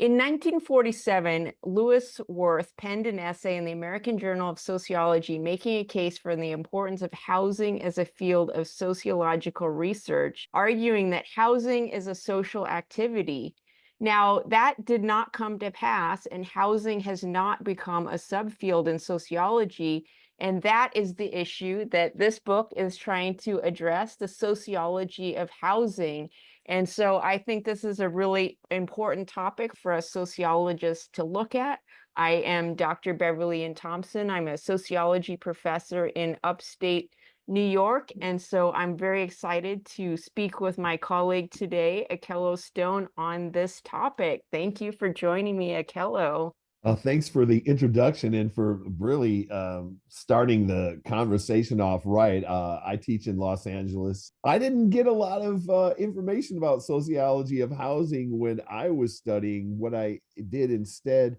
In 1947, Lewis Worth penned an essay in the American Journal of Sociology making a case for the importance of housing as a field of sociological research, arguing that housing is a social activity. Now, that did not come to pass, and housing has not become a subfield in sociology. And that is the issue that this book is trying to address, the sociology of housing. And so I think this is a really important topic for us sociologists to look at. I am Dr. Beverly Thompson. I'm a sociology professor in upstate New York. And so I'm very excited to speak with my colleague today, Akello Stone, on this topic. Thank you for joining me, Akello. Thanks for the introduction and for really starting the conversation off right. I teach in Los Angeles. I didn't get a lot of information about sociology of housing when I was studying. What I did instead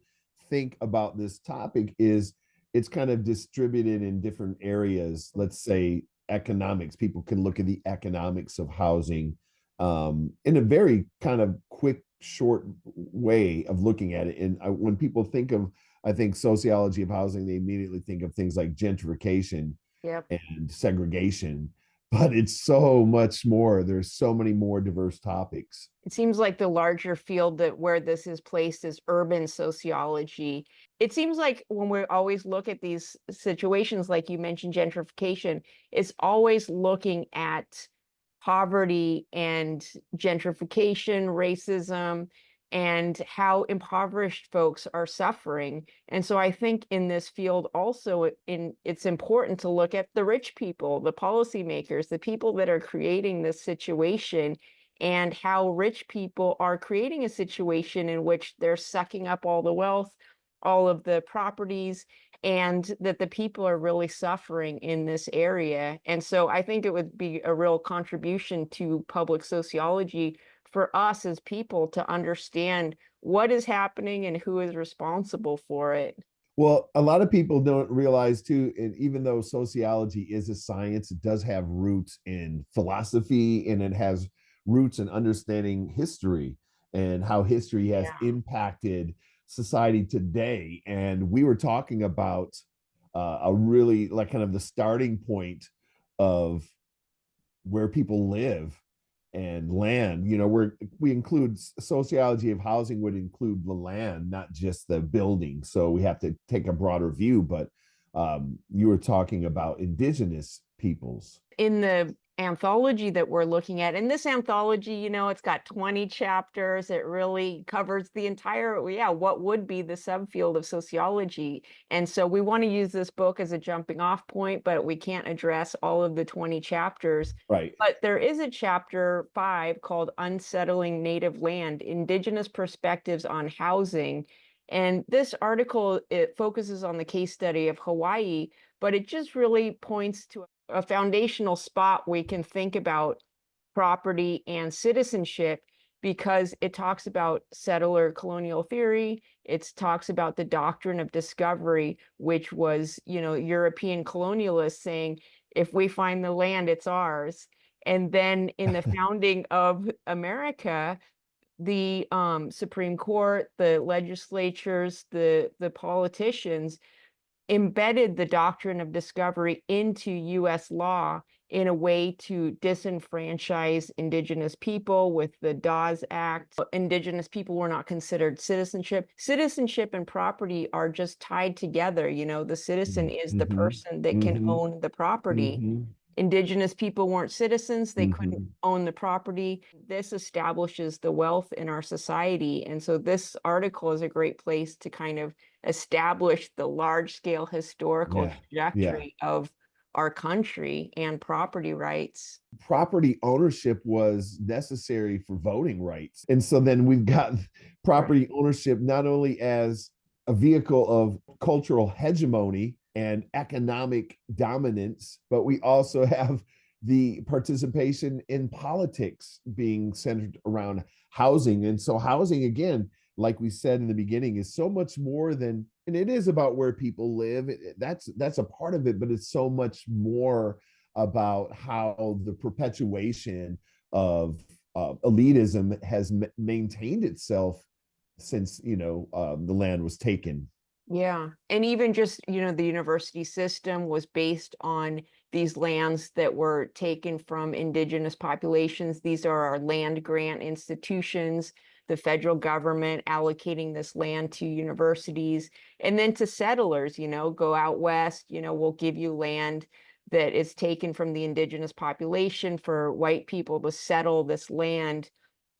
think about this topic is it's kind of distributed in different areas. Let's say economics. People can look at the economics of housing in a very kind of quick, short way of looking at it. And when people think of, I think, sociology of housing, they immediately think of things like gentrification Yep. and segregation, but it's so much more. There's so many more diverse topics. It seems like the larger field that where this is placed is urban sociology. It seems like when we always look at these situations, like you mentioned, gentrification, it's always looking at poverty and gentrification, racism, and how impoverished folks are suffering. And so I think in this field also, it's important to look at the rich people, the policymakers, the people that are creating this situation, and how rich people are creating a situation in which they're sucking up all the wealth, all of the properties, and that the people are really suffering in this area. And so I think it would be a real contribution to public sociology for us as people to understand what is happening and who is responsible for it. Well, a lot of people don't realize too, and even though sociology is a science, it does have roots in philosophy and it has roots in understanding history and how history has Yeah. impacted society today. And we were talking about a really like kind of the starting point of where people live and land. We include sociology of housing would include the land, not just the building. So we have to take a broader view. But you were talking about indigenous peoples. In the anthology that we're looking at, and this anthology, it's got 20 chapters. It really covers the entire, yeah, what would be the subfield of sociology. And so we want to use this book as a jumping off point, but we can't address all of the 20 chapters. Right. But there is a chapter 5 called Unsettling Native Land, Indigenous Perspectives on Housing. And this article, it focuses on the case study of Hawaii, but it just really points to a foundational spot we can think about property and citizenship, because it talks about settler colonial theory. It talks about the doctrine of discovery, which was, European colonialists saying, if we find the land, it's ours. And then in the founding of America, the Supreme Court, the legislatures, the politicians embedded the doctrine of discovery into US law in a way to disenfranchise indigenous people with the Dawes Act. Indigenous people were not considered citizenship. Citizenship and property are just tied together. The citizen is the Mm-hmm. person that can Mm-hmm. own the property. Mm-hmm. Indigenous people weren't citizens, they couldn't Mm-hmm. own the property. This establishes the wealth in our society. And so this article is a great place to kind of establish the large scale historical Yeah. Yeah. trajectory of our country and property rights. Property ownership was necessary for voting rights. And so then we've got Right. property ownership not only as a vehicle of cultural hegemony and economic dominance, but we also have the participation in politics being centered around housing. And so housing, again, like we said in the beginning, is so much more than, and it is about where people live. That's a part of it, but it's so much more about how the perpetuation of elitism has maintained itself since the land was taken. Yeah. And even just, the university system was based on these lands that were taken from indigenous populations. These are our land grant institutions, the federal government allocating this land to universities, and then to settlers, go out west, we'll give you land that is taken from the indigenous population for white people to settle this land.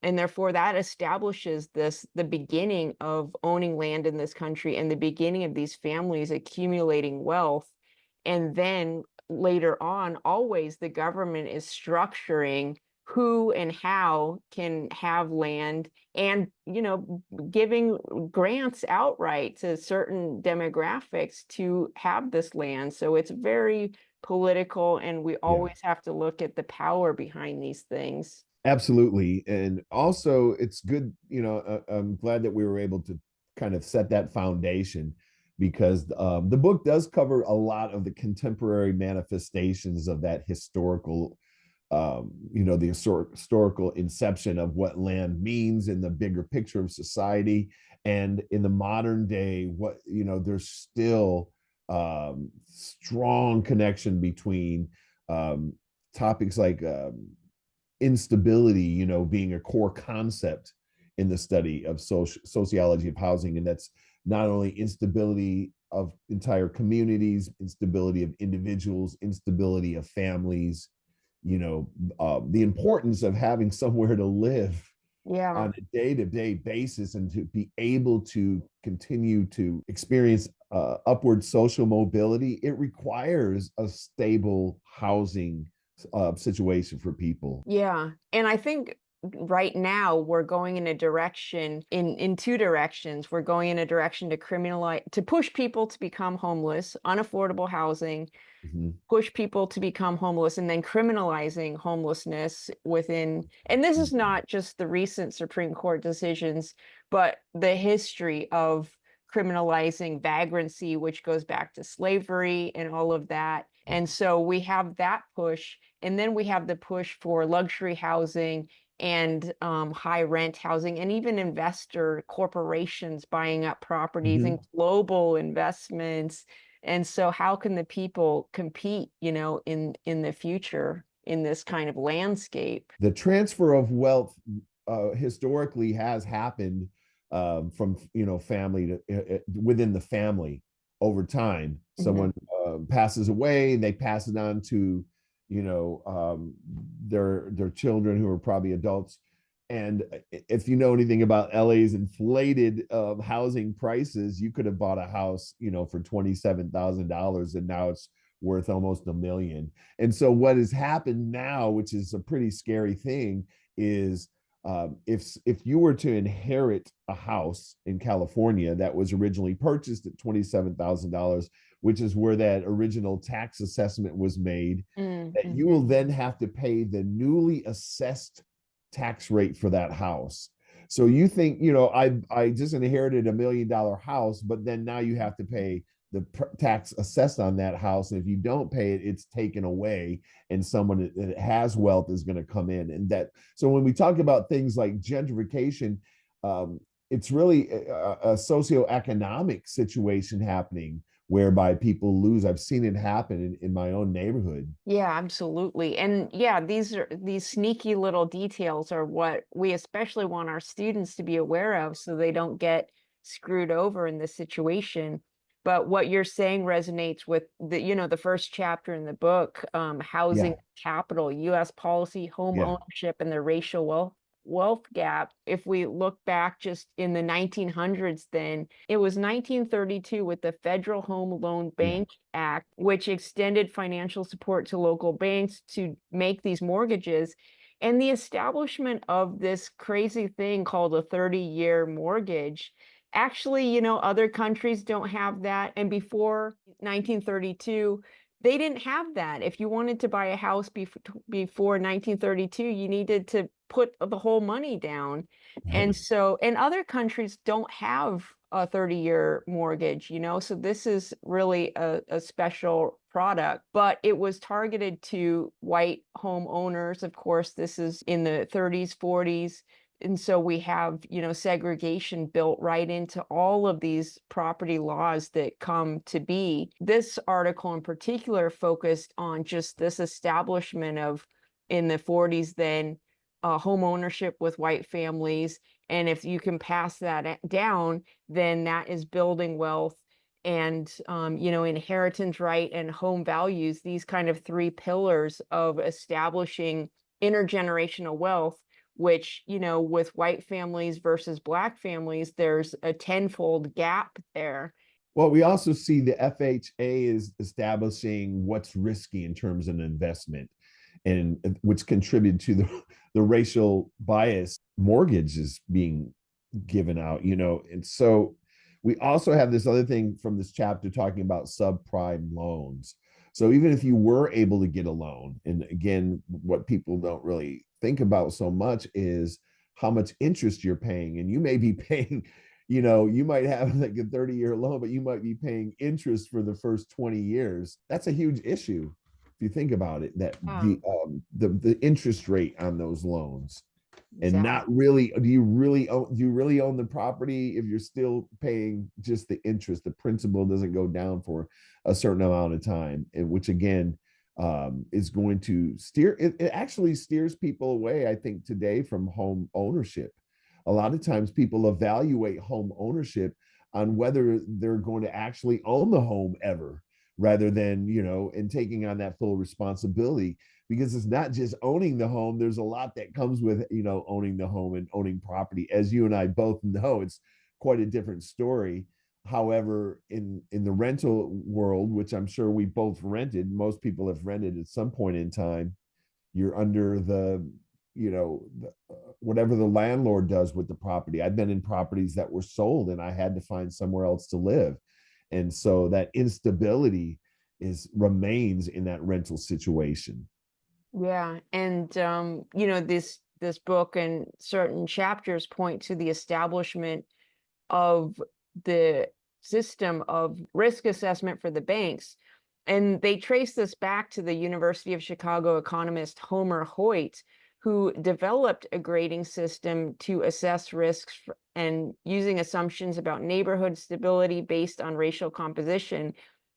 And therefore that establishes the beginning of owning land in this country and the beginning of these families accumulating wealth. And then later on, always the government is structuring who and how can have land, and giving grants outright to certain demographics to have this land. So it's very political, and we Yeah. always have to look at the power behind these things. Absolutely. And also, it's good, I'm glad that we were able to kind of set that foundation, because the book does cover a lot of the contemporary manifestations of that historical, the historical inception of what land means in the bigger picture of society. And in the modern day, there's still strong connection between um, topics like instability, being a core concept in the study of sociology of housing. And that's not only instability of entire communities, instability of individuals, instability of families, the importance of having somewhere to live Yeah. on a day-to-day basis, and to be able to continue to experience upward social mobility. It requires a stable housing situation for people. Yeah. And I think right now we're going in a direction, in two directions. We're going in a direction to criminalize, to push people to become homeless, unaffordable housing, Mhm. push people to become homeless, and then criminalizing homelessness within. And this is not just the recent Supreme Court decisions, but the history of criminalizing vagrancy, which goes back to slavery and all of that. And so we have that push, and then we have the push for luxury housing and high rent housing, and even investor corporations buying up properties and Mhm. global investments. And so how can the people compete, in the future in this kind of landscape? The transfer of wealth historically has happened from family to within the family over time. Mhm. Someone passes away, they pass it on to you know their children, who are probably adults. And if you know anything about LA's inflated housing prices, you could have bought a house for $27,000, and now it's worth almost $1 million. And so what has happened now, which is a pretty scary thing, is if you were to inherit a house in California that was originally purchased at $27,000, which is where that original tax assessment was made, that you Mm-hmm. will then have to pay the newly assessed tax rate for that house. So you think, I just inherited $1 million house, but then now you have to pay the tax assessed on that house. And if you don't pay it, it's taken away, and someone that has wealth is going to come in. And that, so when we talk about things like gentrification, it's really a socioeconomic situation happening whereby people lose. I've seen it happen in my own neighborhood. Yeah, absolutely. And yeah, these sneaky little details are what we especially want our students to be aware of so they don't get screwed over in this situation. But what you're saying resonates with the first chapter in the book, Housing Yeah, Capital, US Policy, Home yeah, Ownership, and the Racial Wealth Gap. If we look back just in the 1900s, then it was 1932 with the Federal Home Loan yeah. Bank Act, which extended financial support to local banks to make these mortgages. And the establishment of this crazy thing called a 30-year mortgage. Actually, other countries don't have that. And before 1932, they didn't have that. If you wanted to buy a house before 1932, you needed to put the whole money down. Right. And so, and other countries don't have a 30-year mortgage, so this is really a special product, but it was targeted to white homeowners. Of course, this is in the 30s, 40s. And so we have, segregation built right into all of these property laws that come to be. This article in particular focused on just this establishment of, in the 40s, then home ownership with white families. And if you can pass that down, then that is building wealth and, inheritance right and home values, these kind of three pillars of establishing intergenerational wealth, which, with white families versus Black families, there's a tenfold gap there. Well, we also see the FHA is establishing what's risky in terms of investment, and which contributed to the racial bias mortgages being given out, and so we also have this other thing from this chapter talking about subprime loans. So even if you were able to get a loan, and again, what people don't really think about so much is how much interest you're paying. And you may be paying, you might have like a 30-year loan, but you might be paying interest for the first 20 years. That's a huge issue if you think about it, that the interest rate on those loans. And not really, do you really own the property if you're still paying just the interest? The principal doesn't go down for a certain amount of time, and which again is going to steer it actually steers people away, I think, today from home ownership. A lot of times people evaluate home ownership on whether they're going to actually own the home ever, rather than, and taking on that full responsibility, because it's not just owning the home. There's a lot that comes with, owning the home and owning property. As you and I both know, it's quite a different story. However, in the rental world, which I'm sure we both rented, most people have rented at some point in time, you're under the, whatever the landlord does with the property. I've been in properties that were sold and I had to find somewhere else to live. And so that instability remains in that rental situation. Yeah, and this book and certain chapters point to the establishment of the system of risk assessment for the banks. And they trace this back to the University of Chicago economist Homer Hoyt, who developed a grading system to assess risks and using assumptions about neighborhood stability based on racial composition.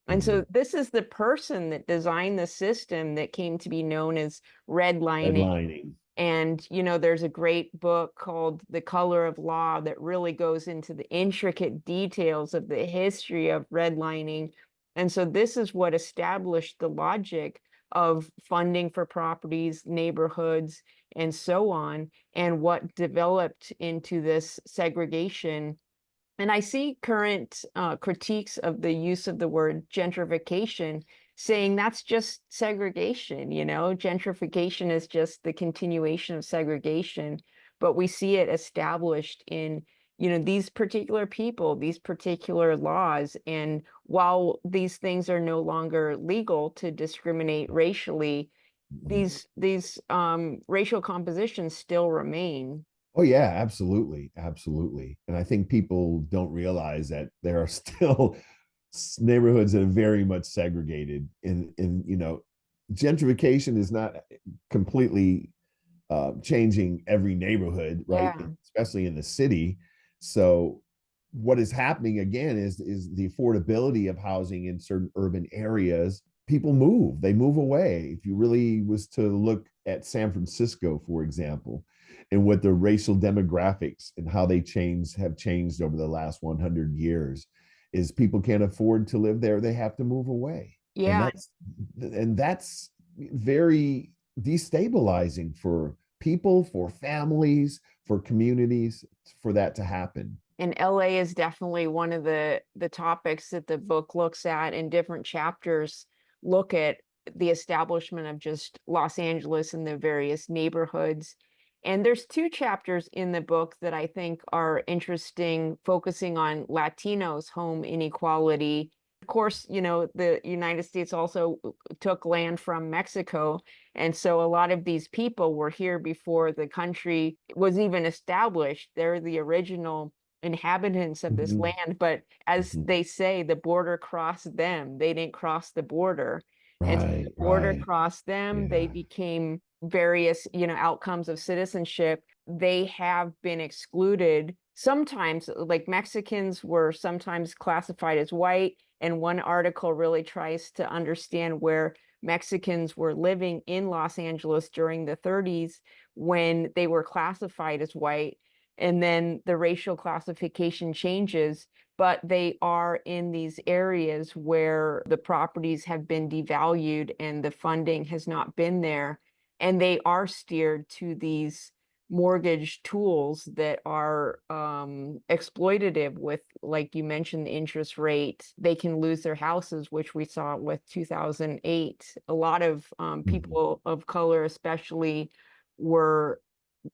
And so this is the person that designed the system that came to be known as redlining. Redlining. And, there's a great book called The Color of Law that really goes into the intricate details of the history of redlining. And so this is what established the logic of funding for properties, neighborhoods, and so on, and what developed into this segregation. And I see current critiques of the use of the word gentrification saying that's just segregation, gentrification is just the continuation of segregation. But we see it established in, these particular people, these particular laws. And while these things are no longer legal to discriminate racially, these racial compositions still remain. Oh yeah, absolutely, absolutely. And I think people don't realize that there are still neighborhoods that are very much segregated. In gentrification is not completely changing every neighborhood, right? Yeah. Especially in the city. So what is happening again is the affordability of housing in certain urban areas. People move, they move away. If you really was to look at San Francisco, for example, and what the racial demographics and how they have changed over the last 100 years, is people can't afford to live there, they have to move away. Yeah. And that's very destabilizing for people, for families, for communities, for that to happen. And LA is definitely one of the topics that the book looks at, and different chapters look at the establishment of just Los Angeles and the various neighborhoods. And there's two chapters in the book that I think are interesting, focusing on Latinos' home inequality. Of course, the United States also took land from Mexico. And so a lot of these people were here before the country was even established. They're the original inhabitants of this land. But as they say, the border crossed them. They didn't cross the border. And so the border crossed them. They became various, outcomes of citizenship. they have been excluded. Sometimes, like Mexicans were sometimes classified as white, and one article really tries to understand where Mexicans were living in Los Angeles during the 30s when they were classified as white. And then the racial classification changes, but they are in these areas where the properties have been devalued and the funding has not been there. And they are steered to these mortgage tools that are exploitative with, like you mentioned, the interest rate. They can lose their houses, which we saw with 2008. A lot of Mhm. people of color, especially, were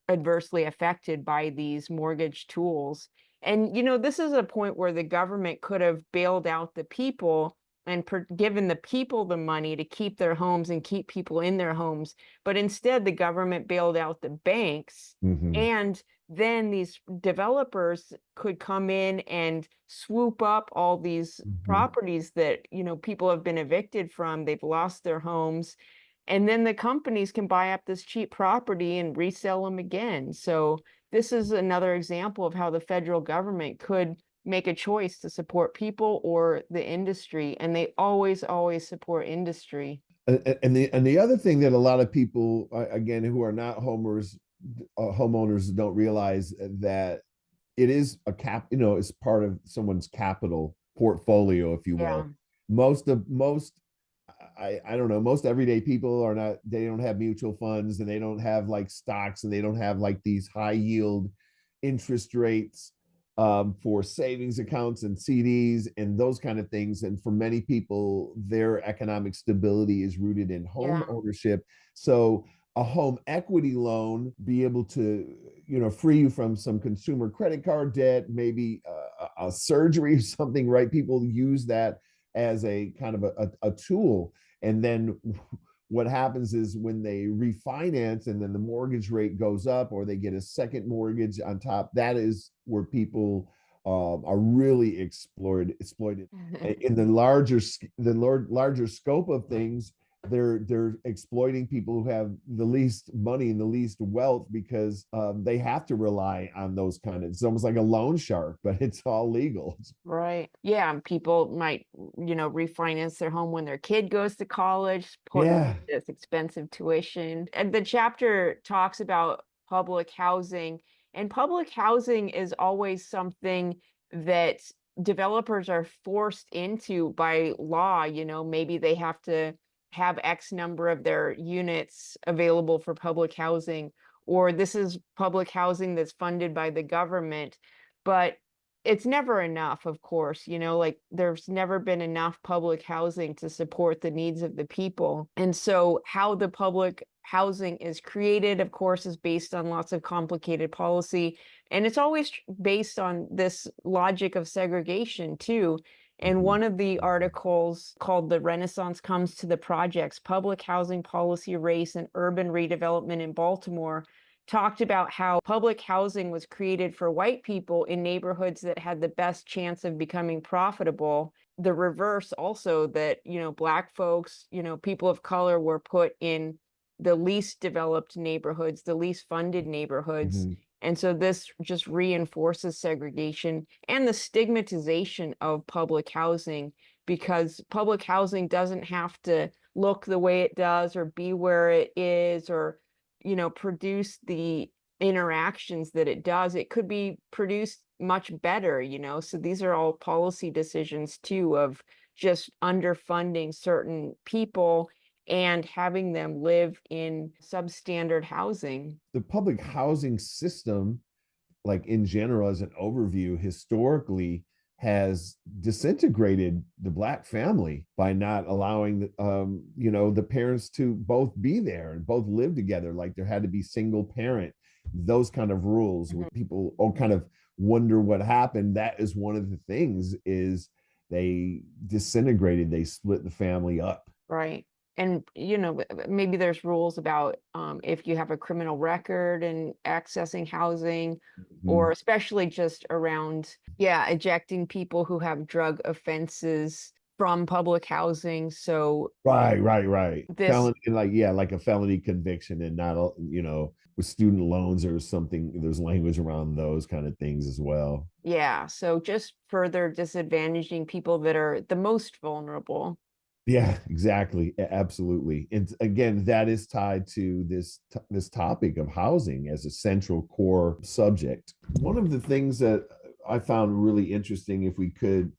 adversely affected by these mortgage tools. And, this is a point where the government could have bailed out the people and given the people the money to keep their homes and keep people in their homes. But instead, the government bailed out the banks. Mhm. And then these developers could come in and swoop up all these Mhm. properties that, people have been evicted from. They've lost their homes, and then the companies can buy up this cheap property and resell them again. So this is another example of how the federal government could make a choice to support people or the industry, and they always, always support industry. And the other thing that a lot of people, again, who are not homeowners don't realize that it is a it's part of someone's capital portfolio, if you Yeah, will. Most I don't know, most everyday people are not, they don't have mutual funds, and they don't have like stocks, and they don't have like these high yield interest rates for savings accounts and CDs and those kind of things. And for many people, their economic stability is rooted in home yeah, ownership. So a home equity loan be able to, free you from some consumer credit card debt, maybe a surgery or something, right? People use that as a kind of a tool. And then what happens is when they refinance and then the mortgage rate goes up, or they get a second mortgage on top, that is where people are really exploited. In the larger scope of things, they're exploiting people who have the least money and the least wealth, because they have to rely on those kind of, it's almost like a loan shark, but it's all legal. right. Yeah, and people might, refinance their home when their kid goes to college, put Yeah. this expensive tuition. And the chapter talks about public housing, and public housing is always something that developers are forced into by law. Maybe they have to have X number of their units available for public housing, or this is public housing that's funded by the government. But it's never enough, of course, like there's never been enough public housing to support the needs of the people. And so how the public housing is created, of course, is based on lots of complicated policy. And it's always based on this logic of segregation too. And Mhm. one of the articles called "The Renaissance Comes to the Projects: Public Housing Policy, Race, and Urban Redevelopment in Baltimore" talked about how public housing was created for white people in neighborhoods that had the best chance of becoming profitable. The reverse also, that, Black folks, people of color, were put in the least developed neighborhoods, the least funded neighborhoods. Mhm. And so this just reinforces segregation and the stigmatization of public housing, because public housing doesn't have to look the way it does or be where it is, or produce the interactions that it does. It could be produced much better. So these are all policy decisions too, of just underfunding certain people and having them live in substandard housing. The public housing system, like in general, as an overview, historically has disintegrated the Black family by not allowing the parents to both be there and both live together. Like there had to be single parent, those kind of rules, where Mhm. people all kind of wonder what happened. That is one of the things, is they disintegrated, they split the family up. Right. And, maybe there's rules about if you have a criminal record and accessing housing, or Mhm. especially just around, yeah, ejecting people who have drug offenses from public housing. So Right. this, Felony, like, yeah, like a felony conviction, and not, with student loans or something, there's language around those kind of things as well. Yeah, so just further disadvantaging people that are the most vulnerable. Yeah, exactly. Absolutely. And again, that is tied to this topic of housing as a central core subject. One of the things that I found really interesting, if we could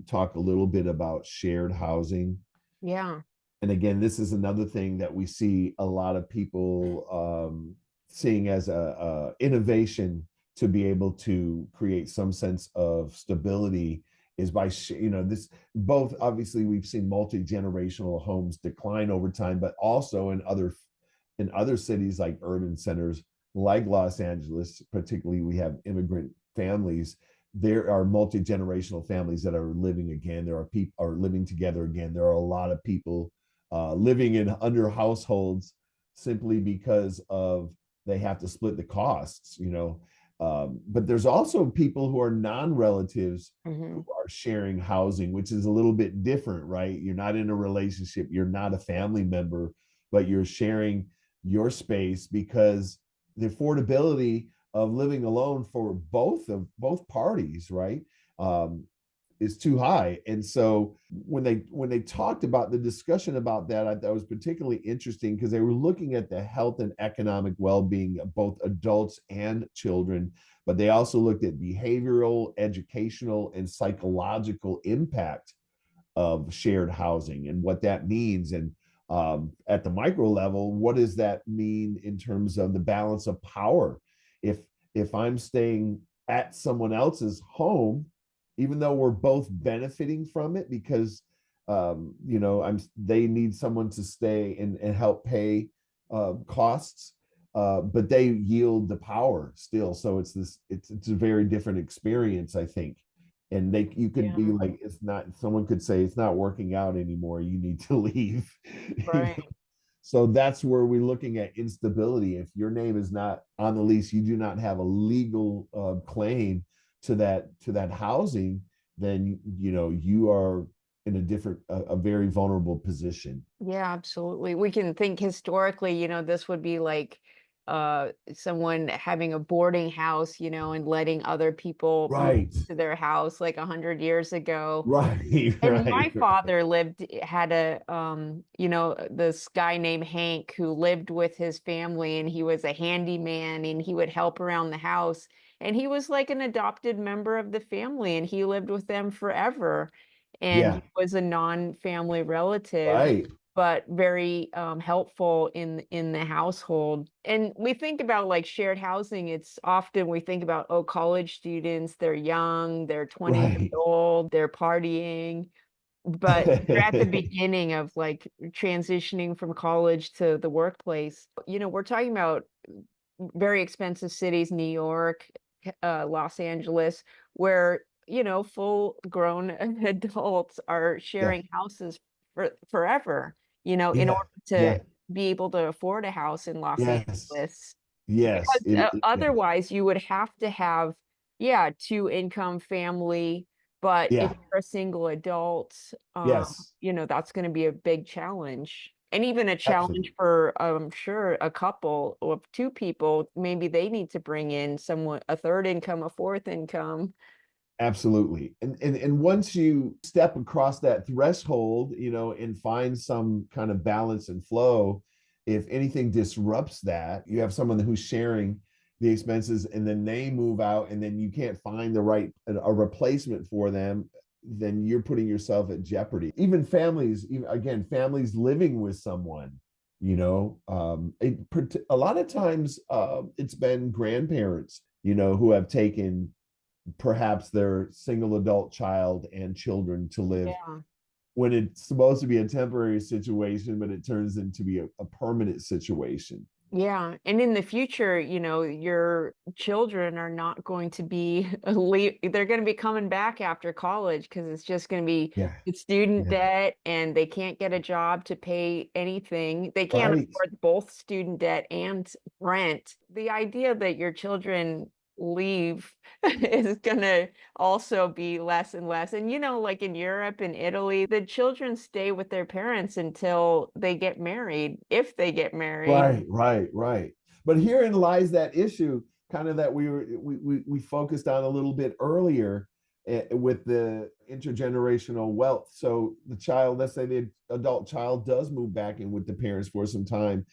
talk a little bit about shared housing. Yeah. And again, this is another thing that we see a lot of people seeing as a innovation to be able to create some sense of stability is by this both. Obviously we've seen multi-generational homes decline over time, but also in other cities like urban centers like Los Angeles, particularly, we have immigrant families. There are multi-generational families that are living again. There are people are living together again. There are a lot of people living in under households simply because of they have to split the costs. But there's also people who are non-relatives Hmm. who are sharing housing, which is a little bit different, right? You're not in a relationship, you're not a family member, but you're sharing your space because the affordability of living alone for both parties, right? Um, is too high. And so when they talked about the discussion about that, I thought was particularly interesting because they were looking at the health and economic well-being of both adults and children, but they also looked at behavioral, educational, and psychological impact of shared housing and what that means. And at the micro level, what does that mean in terms of the balance of power? If I'm staying at someone else's home, even though we're both benefiting from it because I'm they need someone to stay and help pay costs, but they yield the power still. So it's a very different experience, I think. And you could be Yeah. like, it's not, someone could say it's not working out anymore, you need to leave. you Right. know? So that's where we're looking at instability. If your name is not on the lease, you do not have a legal claim to that housing, then you are in a very vulnerable position. Yeah, absolutely. We can think historically, this would be like someone having a boarding house, and letting other people move Right. to their house like 100 years ago. Right. And my Right. father had this guy named Hank who lived with his family, and he was a handyman and he would help around the house. And he was like an adopted member of the family, and he lived with them forever. And Yeah. he was a non-family relative, Right. but very helpful in the household. And we think about like shared housing, it's often we think about, oh, college students, they're young, they're 20 years Right. old, they're partying, but they're at the beginning of like transitioning from college to the workplace. We're talking about very expensive cities, New York, Los Angeles, where, full grown adults are Yeah. sharing houses forever, in Yeah. order to Yeah. be able to afford a house in Los Yes. Angeles. Yes. Because Yeah. otherwise you would have to have, yeah, two income family. But if Yeah. you're a single adult, Yes. that's going to be a big challenge. And even a challenge Absolutely. for, I'm sure, a couple of two people, maybe they need to bring in someone, a third income, a fourth income. Absolutely. And once you step across that threshold, and find some kind of balance and flow, if anything disrupts that, you have someone who's sharing the expenses and then they move out and then you can't find a replacement for them, then you're putting yourself at jeopardy. Even families, again, families living with someone, a lot of times it's been grandparents, who have taken perhaps their single adult child and children to live Yeah. when it's supposed to be a temporary situation, but it turns into be a permanent situation. Yeah, and in the future, your children are not going to be they're going to be coming back after college because it's just going to be Yeah. the student Yeah. debt, and they can't get a job to pay anything. They can't Right. afford both student debt and rent. The idea that your children leave is going to also be less and less. And like in Europe and Italy, the children stay with their parents until they get married, if they get married. Right. Right. Right. But herein lies that issue, kind of that we focused on a little bit earlier, with the intergenerational wealth. So the child, let's say the adult child does move back in with the parents for some time,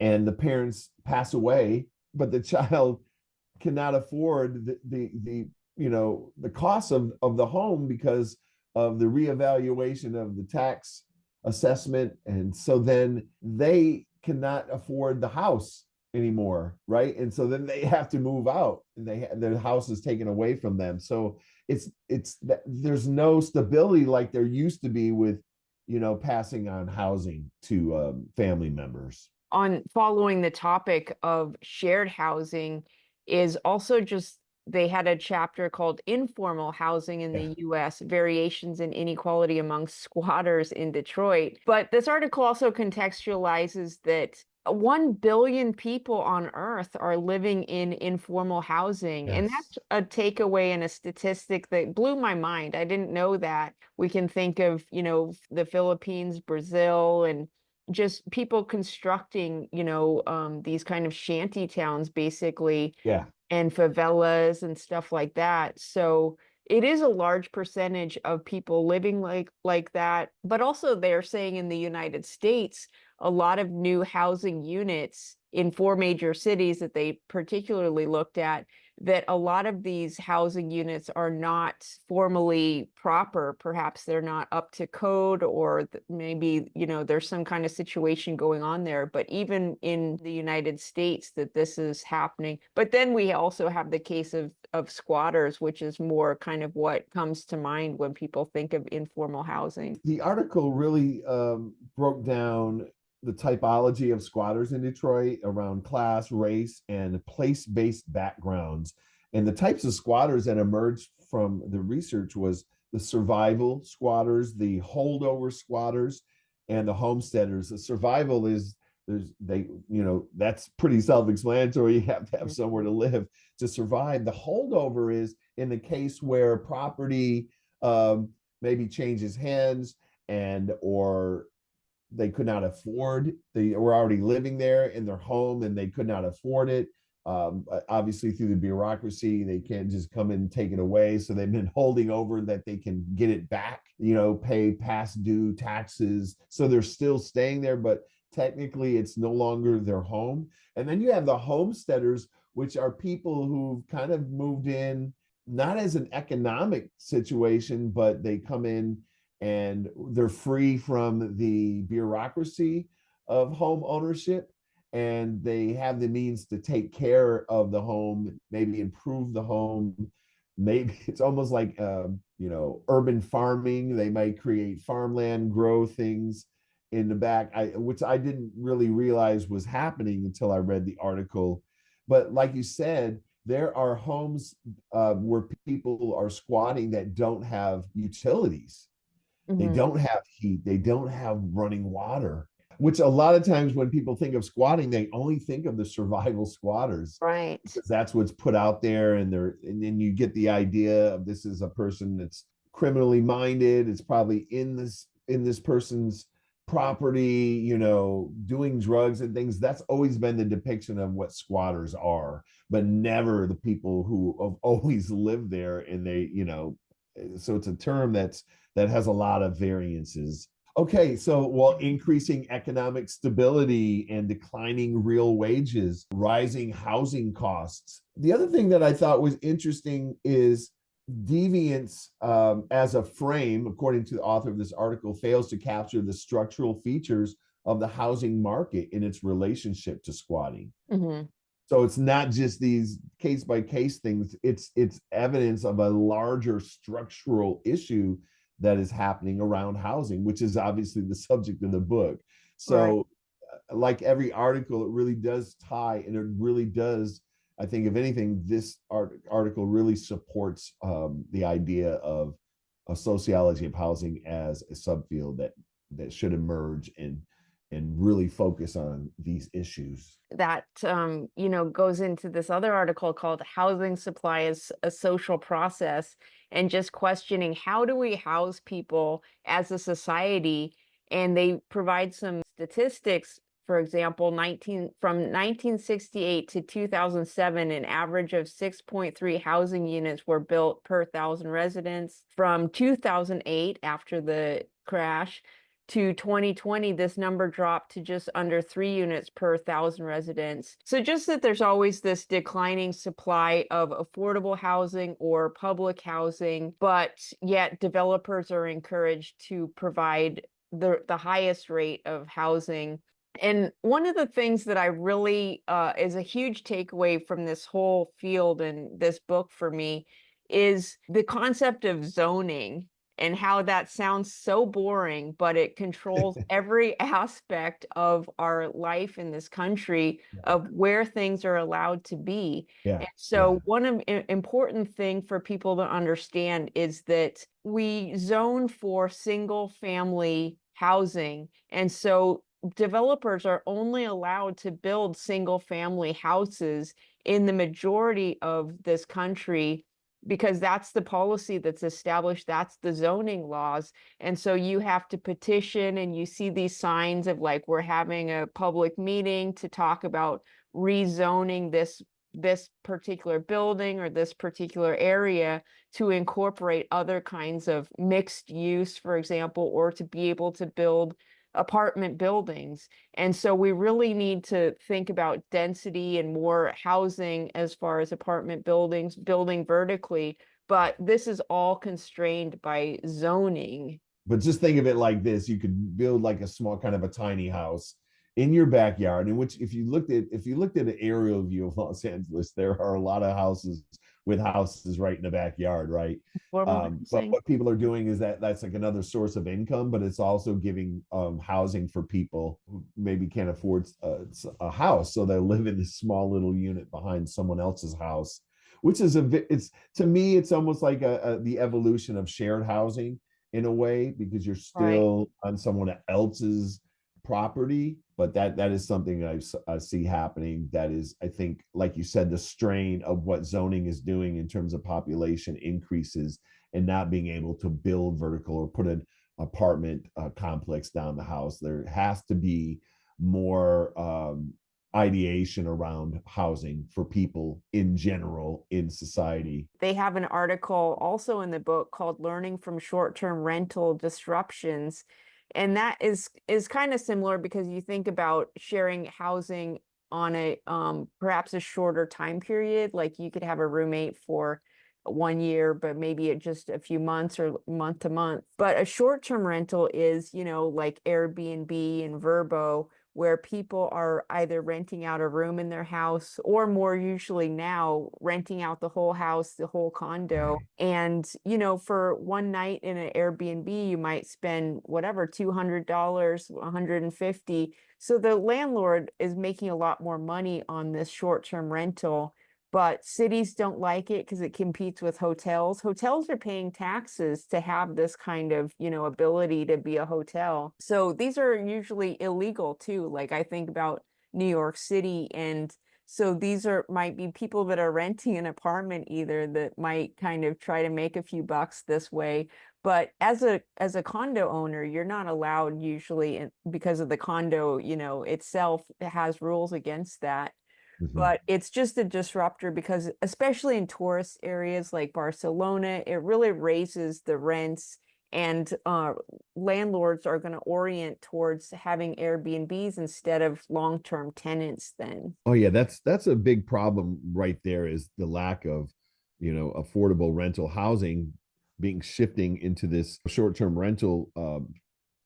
and the parents pass away, but the child cannot afford the cost of the home because of the reevaluation of the tax assessment, and so then they cannot afford the house anymore, right? And so then they have to move out, and their house is taken away from them. So it's that there's no stability like there used to be with passing on housing to family members. On following the topic of shared housing is also just they had a chapter called Informal Housing in Yeah. the US, Variations in Inequality Amongst Squatters in Detroit. But this article also contextualizes that 1 billion people on Earth are living in informal housing. And Yes. that's a takeaway and a statistic that blew my mind. I didn't know that. We can think of, the Philippines, Brazil, and just people constructing, these kind of shanty towns basically, Yeah. and favelas and stuff like that. So it is a large percentage of people living like that. But also they're saying in the United States, a lot of new housing units in 4 major cities that they particularly looked at, that a lot of these housing units are not formally proper. Perhaps they're not up to code, or maybe, there's some kind of situation going on there. But even in the United States that this is happening. But then we also have the case of squatters, which is more kind of what comes to mind when people think of informal housing. The article really broke down the typology of squatters in Detroit around class, race, and place-based backgrounds. And the types of squatters that emerged from the research was the survival squatters, the holdover squatters, and the homesteaders. The survival is that's pretty self-explanatory. You have to have somewhere to live to survive. The holdover is in the case where property maybe changes hands, or they could not afford, they were already living there in their home and they could not afford it. Obviously through the bureaucracy, they can't just come in and take it away. So they've been holding over that they can get it back, pay past due taxes. So they're still staying there, but technically it's no longer their home. And then you have the homesteaders, which are people who've kind of moved in, not as an economic situation, but they come in and they're free from the bureaucracy of home ownership, and they have the means to take care of the home, maybe improve the home. Maybe it's almost like urban farming. They might create farmland, grow things in the back, which I didn't really realize was happening until I read the article. But like you said, there are homes where people are squatting that don't have utilities. They don't have heat. They don't have running water, which a lot of times when people think of squatting, they only think of the survival squatters, Right. because that's what's put out there. And then you get the idea of this is a person that's criminally minded. It's probably in this person's property, doing drugs and things. That's always been the depiction of what squatters are, but never the people who have always lived there. And so it's a term that has a lot of variances. Okay, so while increasing economic stability and declining real wages, rising housing costs. The other thing that I thought was interesting is deviance as a frame, according to the author of this article, fails to capture the structural features of the housing market in its relationship to squatting. Mm-hmm. So it's not just these case by case things, it's evidence of a larger structural issue that is happening around housing, which is obviously the subject of the book. So like every article, it really does tie, and it really does, I think, if anything, this article really supports the idea of a sociology of housing as a subfield that should emerge and really focus on these issues. That goes into this other article called Housing Supply as a Social Process, and just questioning how do we house people as a society. And they provide some statistics For example, from 1968 to 2007, an average of 6.3 housing units were built per thousand residents. From 2008, after the crash, to 2020, this number dropped to just under 3 units per thousand residents. So just that there's always this declining supply of affordable housing or public housing, but yet developers are encouraged to provide the highest rate of housing. And one of the things that I really is a huge takeaway from this whole field and this book for me is the concept of zoning and how that sounds so boring, but it controls every aspect of our life in this country of where things are allowed to be. Yeah, And yeah. so one important thing for people to understand is that we zone for single family housing. And so developers are only allowed to build single family houses in the majority of this country because that's the policy that's established, that's the zoning laws. And so you have to petition, and you see these signs of like, we're having a public meeting to talk about rezoning this particular building or this particular area to incorporate other kinds of mixed use, for example, or to be able to build apartment buildings. And so we really need to think about density and more housing as far as apartment buildings, building vertically. But this is all constrained by zoning. But just think of it like this: you could build like a small kind of a tiny house in your backyard, in which if you looked at an aerial view of Los Angeles, there are a lot of houses with houses right in the backyard, right? Formal But housing. what people are doing is that's like another source of income, but it's also giving housing for people who maybe can't afford a house, so they live in this small little unit behind someone else's house, which is it's to me it's almost like the evolution of shared housing in a way, because you're Right. still on someone else's property. But that is something I see happening. That is, I think, like you said, the strain of what zoning is doing in terms of population increases and not being able to build vertical or put an apartment complex down the house. There has to be more ideation around housing for people in general in society. They have an article also in the book called Learning from Short-Term Rental Disruptions. And that is kind of similar because you think about sharing housing on a perhaps a shorter time period. Like you could have a roommate for 1 year, but maybe it just a few months or month to month. But a short-term rental is, like Airbnb and Verbo, where people are either renting out a room in their house or more usually now renting out the whole house, the whole condo. Right. And, for one night in an Airbnb, you might spend whatever, $200, 150. So the landlord is making a lot more money on this short-term rental. But cities don't like it because it competes with hotels. Hotels are paying taxes to have this kind of, ability to be a hotel. So these are usually illegal too. Like I think about New York City, and so these might be people that are renting an apartment either that might kind of try to make a few bucks this way. But as a condo owner, you're not allowed usually because of the condo, itself has rules against that. Mhm. But it's just a disruptor because especially in tourist areas like Barcelona, it really raises the rents, and landlords are going to orient towards having Airbnbs instead of long-term tenants then. Oh yeah, that's a big problem right there, is the lack of, affordable rental housing being shifting into this short-term rental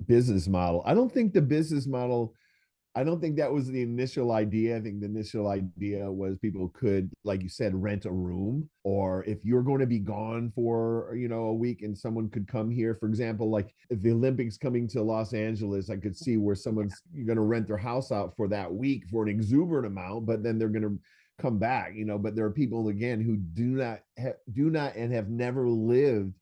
business model. I don't think that was the initial idea. I think the initial idea was people could, like you said, rent a room, or if you're going to be gone for, a week and someone could come here, for example, like if the Olympics coming to Los Angeles, I could see where someone's going to rent their house out for that week for an exuberant amount, but then they're going to come back, but there are people again who do not and have never lived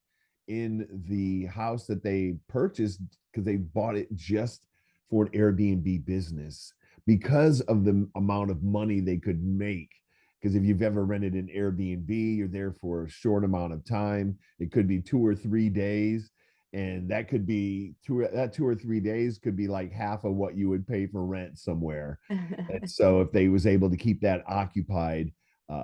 in the house that they purchased because they bought it just for an Airbnb business because of the amount of money they could make. Because if you've ever rented an Airbnb, you're there for a short amount of time. It could be 2 or 3 days. And that could be that 2 or 3 days could be like half of what you would pay for rent somewhere. And so if they was able to keep that occupied,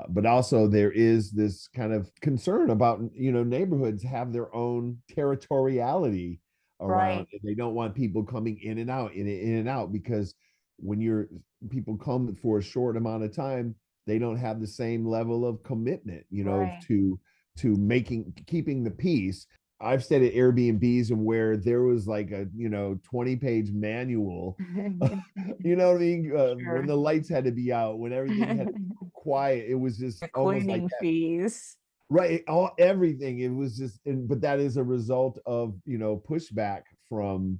but also there is this kind of concern about, neighborhoods have their own territoriality around, Right, and they don't want people coming in and out, because when you're people come for a short amount of time, they don't have the same level of commitment, right. to making keeping the peace. I've stayed at Airbnbs and where there was like a 20-page manual, what I mean, when Sure. the lights had to be out, when everything had to be quiet. It was just The almost like cleaning that, fees. right? All everything. It was just, but that is a result of pushback from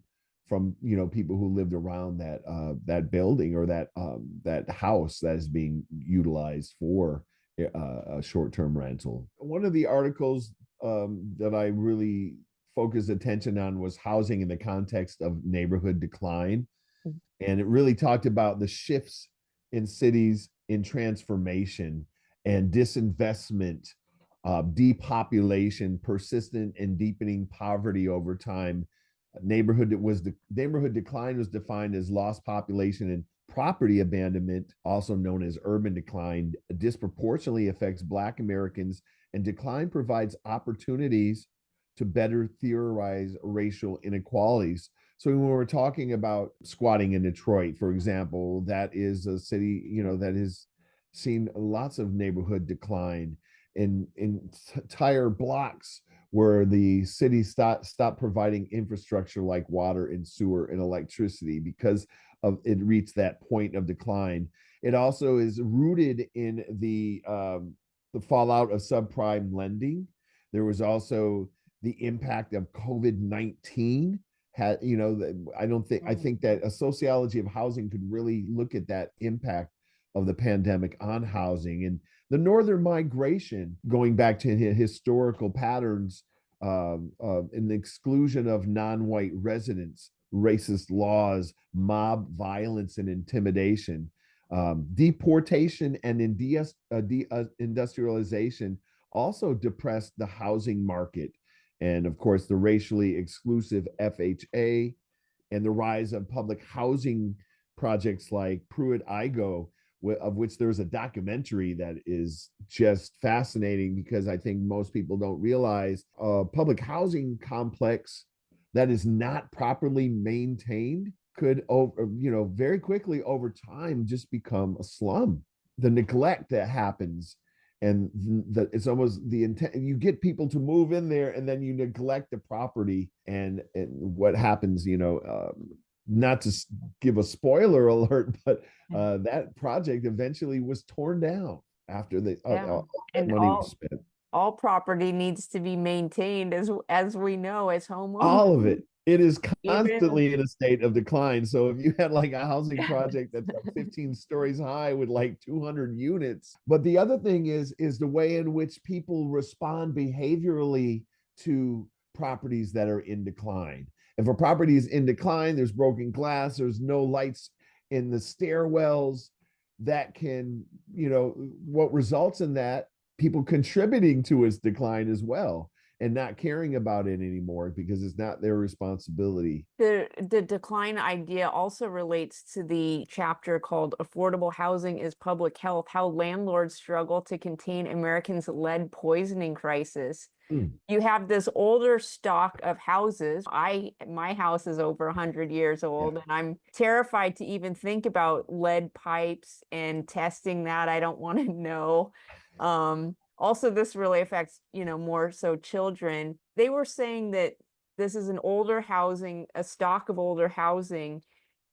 people who lived around that building, or that house that is being utilized for a short-term rental. One of the articles that I really focused attention on was housing in the context of neighborhood decline. And it really talked about the shifts in cities in transformation and disinvestment, depopulation, persistent and deepening poverty over time. Neighborhood decline was defined as lost population and property abandonment, also known as urban decline, disproportionately affects Black Americans, and decline provides opportunities to better theorize racial inequalities. So when we're talking about squatting in Detroit, for example, that is a city, that has seen lots of neighborhood decline in entire blocks where the city stopped providing infrastructure like water and sewer and electricity because of it reached that point of decline. It also is rooted in the fallout of subprime lending. There was also the impact of COVID-19. I think that a sociology of housing could really look at that impact of the pandemic on housing, and the northern migration, going back to historical patterns, in the exclusion of non-white residents, racist laws, mob violence and intimidation, deportation and industrialization also depressed the housing market. And of course, the racially exclusive FHA and the rise of public housing projects like Pruitt-Igoe, of which there's a documentary that is just fascinating, because I think most people don't realize a public housing complex that is not properly maintained could, very quickly over time just become a slum. The neglect that happens, and it's almost the intent, you get people to move in there and then you neglect the property, and what happens, not to give a spoiler alert, but that project eventually was torn down after Yeah. that And money was spent. all property needs to be maintained as we know as homeowners. All of it. It is Even constantly in a state of decline. So if you had like a housing project that's like 15 stories high with like 200 units, but the other thing is the way in which people respond behaviorally to properties that are in decline. If a property is in decline, there's broken glass, there's no lights in the stairwells, that can, what results in that, people contributing to its decline as well, and not caring about it anymore because it's not their responsibility. the decline idea also relates to the chapter called Affordable Housing is Public Health, how landlords struggle to contain Americans' lead poisoning crisis. Mm. You have this older stock of houses. My house is over 100 years Yeah. old, and I'm terrified to even think about lead pipes and testing that. I don't want to know. Also, this really affects, more so children. They were saying that this is an older housing, a stock of older housing.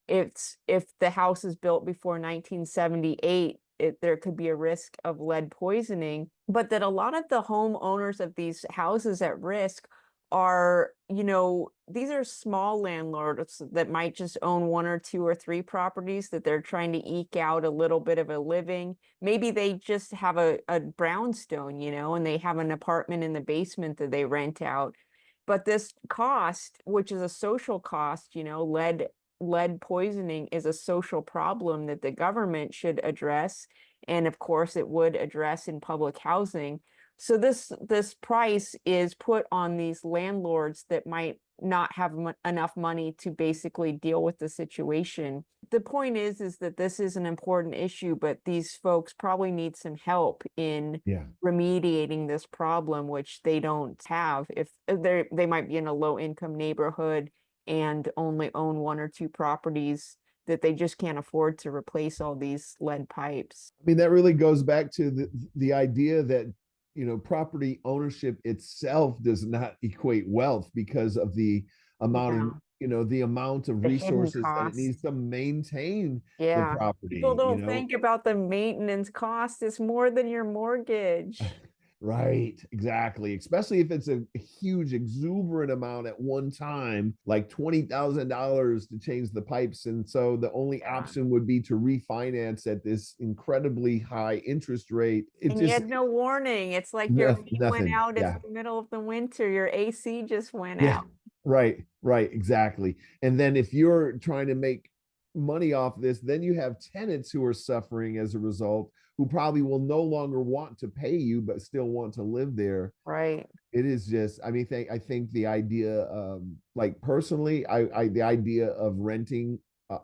If the house is built before 1978, there could be a risk of lead poisoning, but that a lot of the homeowners of these houses at risk are, these are small landlords that might just own one or two or three properties that they're trying to eke out a little bit of a living. Maybe they just have a brownstone, and they have an apartment in the basement that they rent out. But this cost, which is a social cost, lead poisoning is a social problem that the government should address. And of course, it would address in public housing. So this price is put on these landlords that might not have enough money to basically deal with the situation. The point is that this is an important issue, but these folks probably need some help in Yeah. remediating this problem, which they don't have. If they might be in a low income neighborhood and only own one or two properties, that they just can't afford to replace all these lead pipes. I mean, that really goes back to the idea that, property ownership itself does not equate wealth because of the amount of, Yeah, the amount of the hidden resources that it cost. needs to maintain the Yeah. People property, don't think about the maintenance cost. It's more than your mortgage. Right, exactly. Especially if it's a huge, exuberant amount at one time, like $20,000 to change the pipes. And so the only Yeah. option would be to refinance at this incredibly high interest rate. It And you just, had no warning. It's like your heat went nothing. out. It's Yeah. the middle of the winter. Your AC just went Yeah. out. Right. Right. Exactly. And then if you're trying to make money off this, then you have tenants who are suffering as a result, who probably will no longer want to pay you, but still want to live there. Right. It is just, I mean, I think the idea, like personally, the idea of renting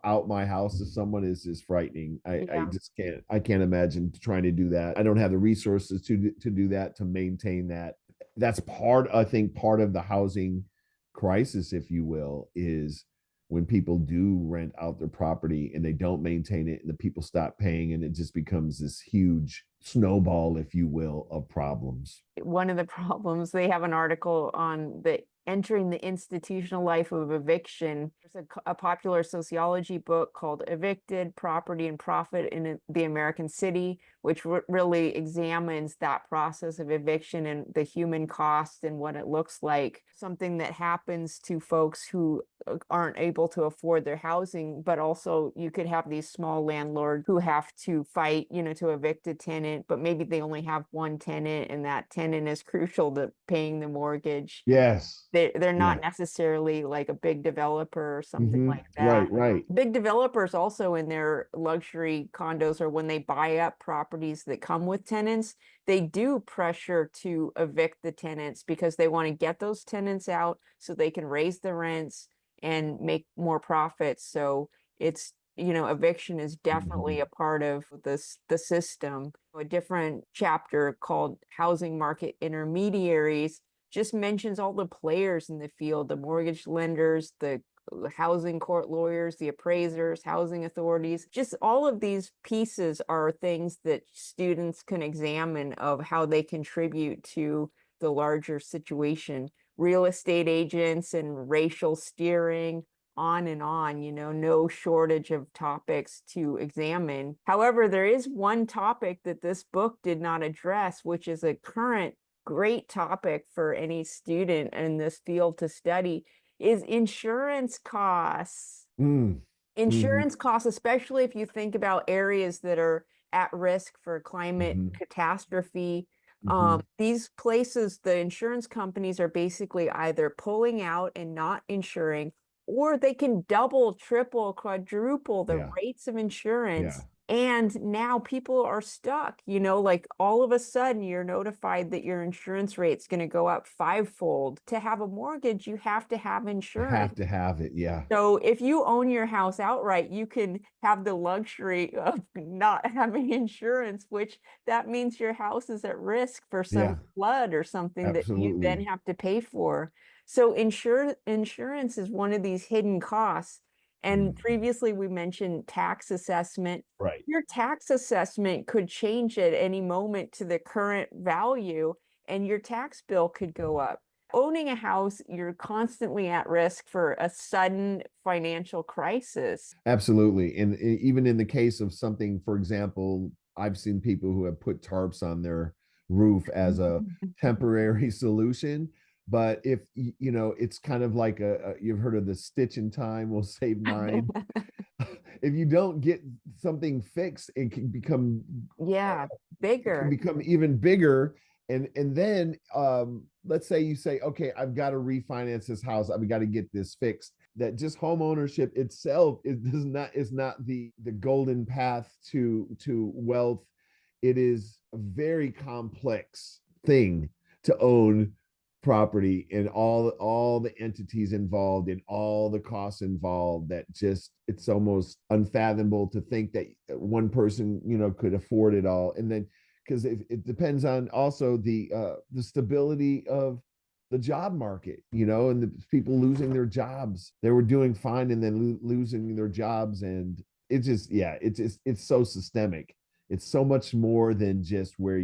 out my house to someone is just frightening. I Yeah. just I can't imagine trying to do that. I don't have the resources to do that, to maintain that. That's I think part of the housing crisis, if you will, is when people do rent out their property and they don't maintain it and the people stop paying, and it just becomes this huge snowball, if you will, of problems. One of the problems, they have an article on the entering the institutional life of eviction. There's a popular sociology book called Evicted, Property and Profit in the American City, which really examines that process of eviction and the human cost and what it looks like. Something that happens to folks who aren't able to afford their housing, but also you could have these small landlords who have to fight, to evict a tenant, but maybe they only have one tenant and that tenant is crucial to paying the mortgage. Yes. They're Yeah. not necessarily like a big developer or something like Right, that. right. Big developers also in their luxury condos, or when they buy up properties that come with tenants, they do pressure to evict the tenants because they want to get those tenants out so they can raise the rents and make more profits. So it's, eviction is definitely a part of the system. A different chapter called Housing Market Intermediaries just mentions all the players in the field, the mortgage lenders, the housing court lawyers, the appraisers, housing authorities. Just all of these pieces are things that students can examine of how they contribute to the larger situation. Real estate agents and racial steering, on and on, no shortage of topics to examine. However, there is one topic that this book did not address, which is a current great topic for any student in this field to study, is insurance costs. Mm. Hmm. Insurance costs, especially if you think about areas that are at risk for climate Hmm. catastrophe. Hmm. These places, the insurance companies are basically either pulling out and not insuring, or they can double, triple, quadruple the Yeah. rates of Yeah. insurance. And now people are stuck, like all of a sudden you're notified that your insurance rate's going to go up fivefold. To have a mortgage, you have to have I have insurance. to have it. Yeah. So if you own your house outright, you can have the luxury of not having insurance, which that means your house is at risk for some Yeah. flood or something that you then Absolutely. have to pay for. So insurance is one of these hidden costs. And Mm. previously we mentioned tax assessment. Right. Your tax assessment could change at any moment to the current value, and your tax bill could go up. Owning a house, you're constantly at risk for a sudden financial crisis. Absolutely. And even in the case of something, for example, I've seen people who have put tarps on their roof as a temporary solution. But if it's kind of like you've heard of the stitch in time will save nine. If you don't get something fixed, it can become Yeah, it can bigger. become even bigger. And then let's say you say, okay, I've got to refinance this house, I've got to get this fixed. That just home ownership itself is not the golden path to wealth. It is a very complex thing to own property, and all the entities involved and all the costs involved, that just it's almost unfathomable to think that one person could afford it all. And then because it depends on also the stability of the job market, and the people losing their jobs. They were doing fine and then losing their jobs. And it's just, yeah, it's so systemic. It's so much more than just where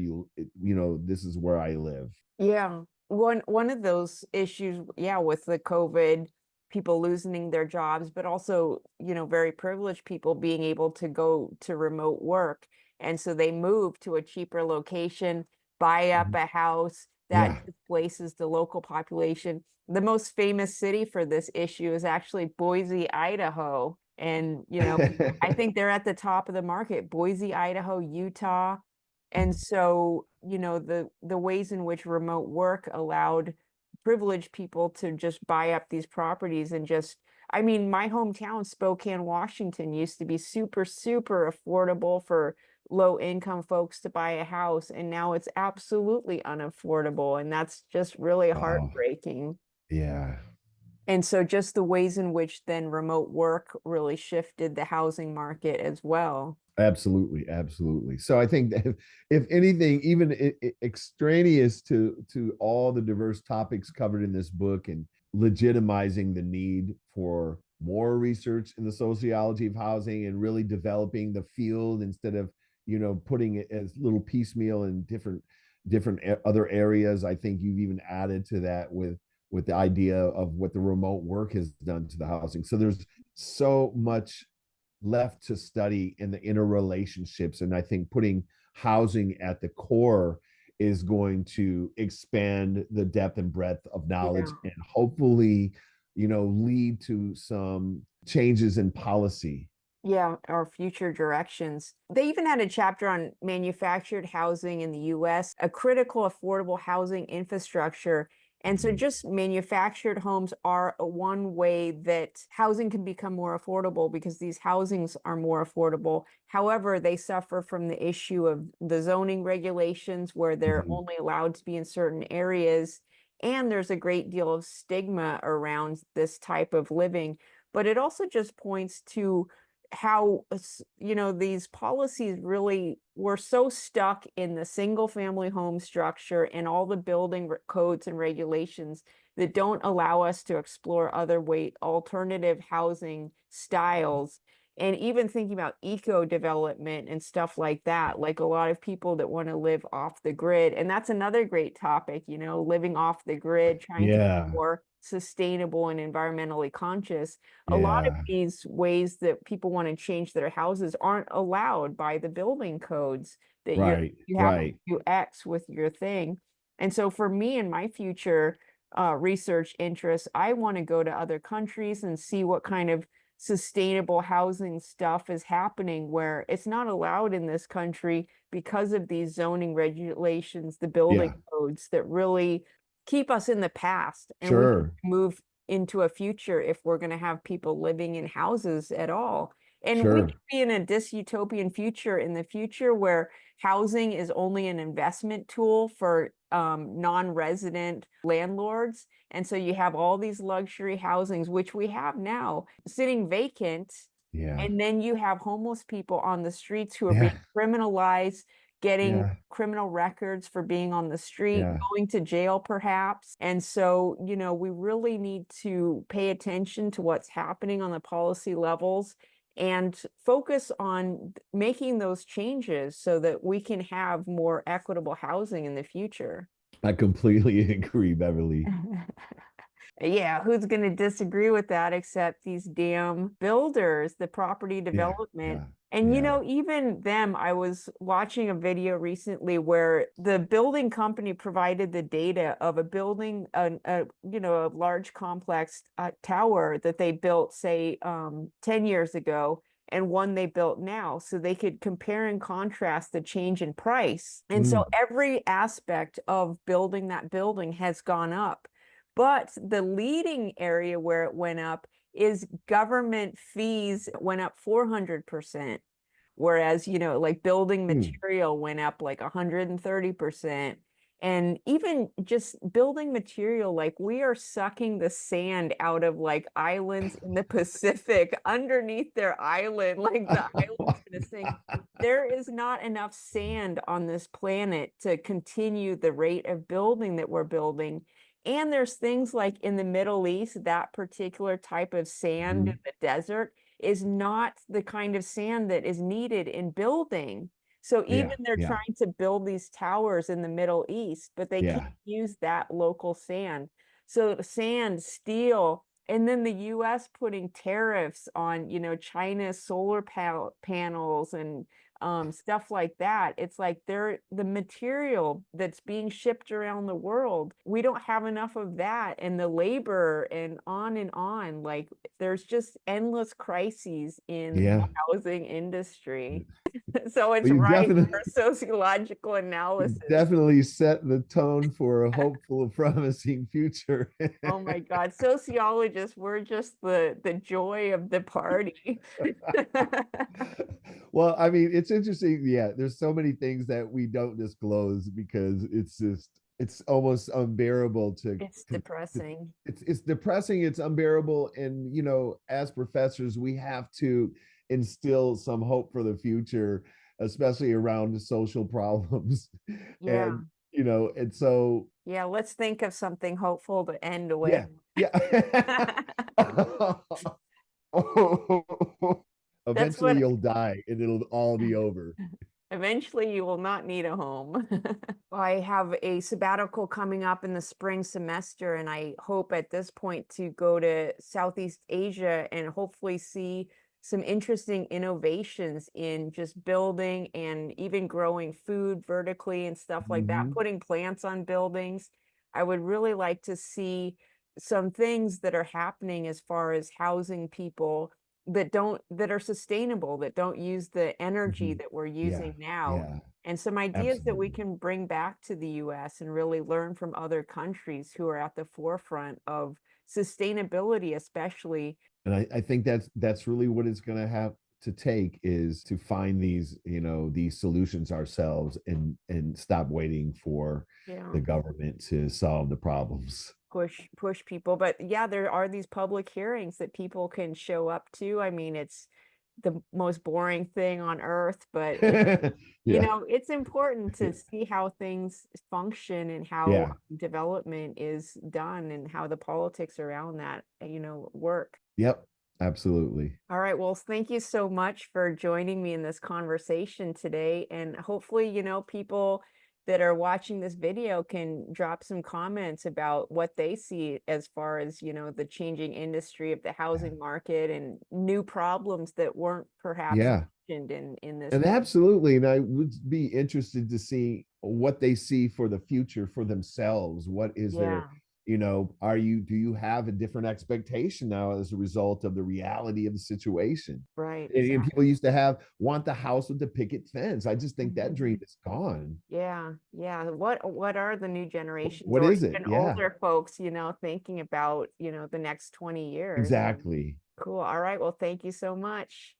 this is where I live. Yeah. One of those issues, yeah, with the COVID, people losing their jobs, but also, very privileged people being able to go to remote work. And so they move to a cheaper location, buy up a house that Yeah. displaces the local population. The most famous city for this issue is actually Boise, Idaho. And, I think they're at the top of the market, Boise, Idaho, Utah. And so, the ways in which remote work allowed privileged people to just buy up these properties and just, I mean, my hometown, Spokane, Washington, used to be super, super affordable for low income folks to buy a house. And now it's absolutely unaffordable. And that's just really Wow. heartbreaking. Yeah. And so just the ways in which then remote work really shifted the housing market as well. Absolutely, absolutely. So I think that if anything, even extraneous to all the diverse topics covered in this book, and legitimizing the need for more research in the sociology of housing and really developing the field instead of putting it as little piecemeal in different other areas. I think you've even added to that with the idea of what the remote work has done to the housing. So there's so much left to study in the interrelationships. And I think putting housing at the core is going to expand the depth and breadth of knowledge, Yeah. and hopefully, lead to some changes in policy. Yeah, or future directions. They even had a chapter on manufactured housing in the US, a critical affordable housing infrastructure. And so just manufactured homes are one way that housing can become more affordable because these housings are more affordable. However, they suffer from the issue of the zoning regulations where they're Mhm. only allowed to be in certain areas. And there's a great deal of stigma around this type of living. But it also just points to how these policies really were so stuck in the single family home structure and all the building codes and regulations that don't allow us to explore other way alternative housing styles. And even thinking about eco development and stuff like that, like a lot of people that want to live off the grid. And that's another great topic, living off the grid, trying to be Yeah. more sustainable and environmentally conscious. A lot of Yeah. these ways that people want to change their houses aren't allowed by the building codes, that Right. you have to Right. do X with your thing. And so for me and my future research interests, I want to go to other countries and see what kind of sustainable housing stuff is happening where it's not allowed in this country because of these zoning regulations, the building Yeah. codes that really keep us in the past, and we can Sure. move into a future if we're going to have people living in houses at all. And we Sure. could be in a dystopian future in the future where housing is only an investment tool for non-resident landlords. And so you have all these luxury housings, which we have now, sitting vacant. Yeah. And then you have homeless people on the streets who are being Yeah. criminalized, getting Yeah. criminal records for being on the street, Yeah. going to jail perhaps. And so, we really need to pay attention to what's happening on the policy levels and focus on making those changes so that we can have more equitable housing in the future. I completely agree, Beverly. Yeah, who's going to disagree with that except these damn builders, the property Yeah. development? Yeah. And Yeah. even them, I was watching a video recently where the building company provided the data of a building, a large complex tower that they built, say, 10 years ago, and one they built now, so they could compare and contrast the change in price. And so Mm. every aspect of building that building has gone up. But the leading area where it went up is government fees went up 400%. Whereas, like building Mm. material went up like 130%. And even just building material, like we are sucking the sand out of like islands in the Pacific underneath their island, like the island's gonna sink. There is not enough sand on this planet to continue the rate of building that we're building. And there's things like in the Middle East, that particular type of sand in Mhm. the desert is not the kind of sand that is needed in building. So even Yeah, they're yeah, trying to build these towers in the Middle East, but they can't yeah. use that local sand. So sand, steel, and then the US putting tariffs on, China's solar panels and stuff like that. It's like they're the material that's being shipped around the world. We don't have enough of that, and the labor and on and on. Like there's just endless crises in the Yeah. housing industry. So it's Well, you right definitely for sociological you analysis. definitely set the tone for a hopeful, promising future. Oh my God, sociologists, we're just the joy of the party. Well, I mean, it's interesting. Yeah, there's so many things that we don't disclose because it's almost unbearable It's to depressing. it's depressing, it's unbearable, and as professors, we have to instill some hope for the future, especially around the social problems. Yeah. And and so Yeah, let's think of something hopeful to end with. yeah, yeah. That's Eventually what you'll die and it'll all be over. eventually you will not need a home. I have a sabbatical coming up in the spring semester, and I hope at this point to go to Southeast Asia and hopefully see some interesting innovations in just building and even growing food vertically and stuff like that, Mhm. putting plants on buildings. I would really like to see some things that are happening as far as housing people that are sustainable, that don't use the energy Mhm. that we're Yeah, using now, yeah, and some ideas that we absolutely. can bring back to the US and really learn from other countries who are at the forefront of sustainability, especially. And I think that's really what it's going to have to take, is to find these solutions ourselves, and stop waiting for Yeah, the government to solve the problems. push people. But yeah, there are these public hearings that people can show up to. I mean, it's the most boring thing on earth, but Yeah, it's important to see how things function and how yeah, development is done and how the politics around that, work. yep, absolutely. All right. Well, thank you so much for joining me in this conversation today. And hopefully, people that are watching this video can drop some comments about what they see as far as, the changing industry of the Yeah, housing market and new problems that weren't perhaps yeah. mentioned in this. And absolutely. And I would be interested to see what they see for the future for themselves. What is their, Yeah, do you have a different expectation now as a result of the reality of the situation? right. And Exactly. people used to want the house with the picket fence. I just think that dream is gone. Yeah, yeah. What are the new generations What or is it? even Yeah, older folks, thinking about, the next 20 years? exactly. Cool. All right. Well, thank you so much.